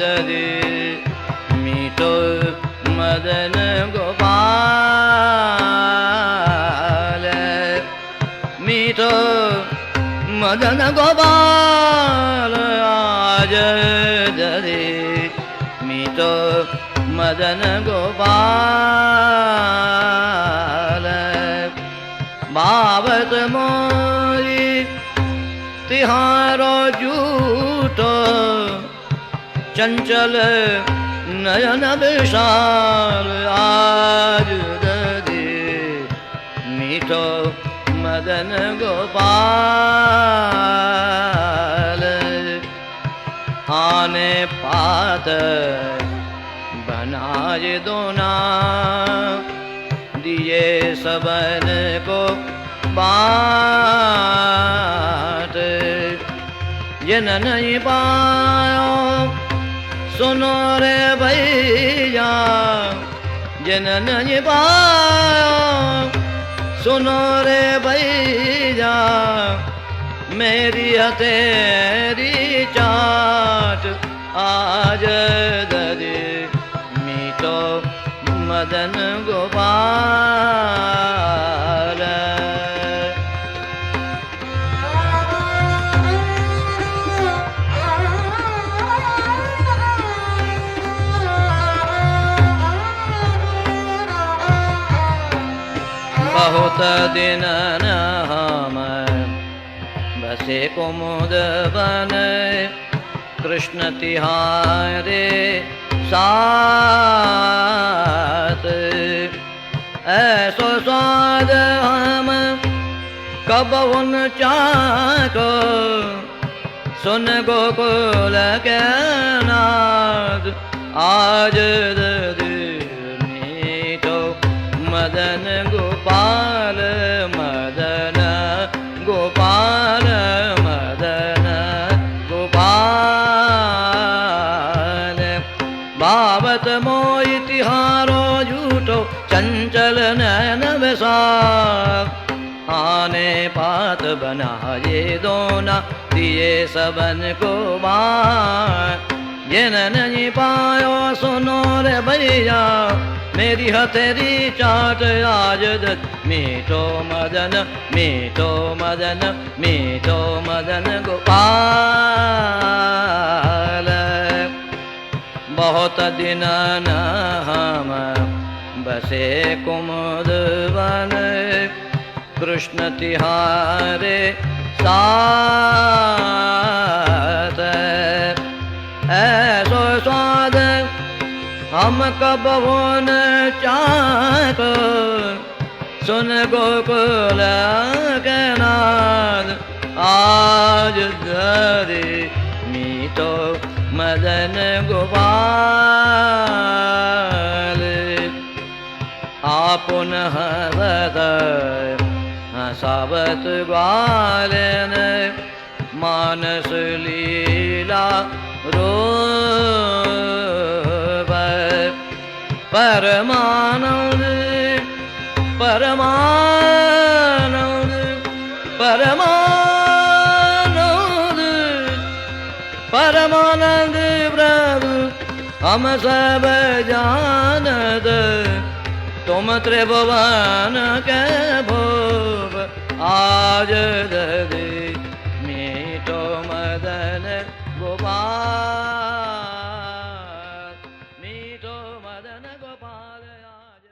ददे मीठो मदन गोपाल मीठो मदन गोपाल आज ददे मीठो मदन गोपाल बाबत मोरी तिहारो झूठो चंचल नयन विशाल आज ददे मीठो मदन गोपाल आने पात बनाए दोना दिए सबन को बात जिन नहीं पायो सुनो रे भैया जिन नहीं पायो सुनो रे भैया मेरी हथेरी चाट आज ददे मीठो मदन गोपाल बहुत दिन न हम बसे कुमुद बन कृष्ण तिहारे साथ ऐसो स्वाद हम कब उन चाको सुन गोकुल के नाद आज ददे मीठो मदन गोपाल मदन गोपाल मदन गोपाल बाबत मोई तिहारो झूठो चंचल नयन विशाल आने पात बनाए दोना दिए सबन को बार जिन नहीं पायो सुनो रे भैया मेरी हथेरी चाट आज दद मीठो मदन मीठो मदन मीठो मदन गोपाल बहुत दिन न हम बसे कुमुद वन कृष्ण तिहारे साथ ऐसो स्वाद हम कब न चाक सुन गोकुल के नाद आज ददे मीठो मदन गोपाल आपुन हसत हसावत ग्वालन मानस लीला रो परमानंद परमानंद परमानंद परमानंद प्रभु हम सब जानत तुम त्रिभुवन के भोग आज ददे मीठो मदन गोपाल।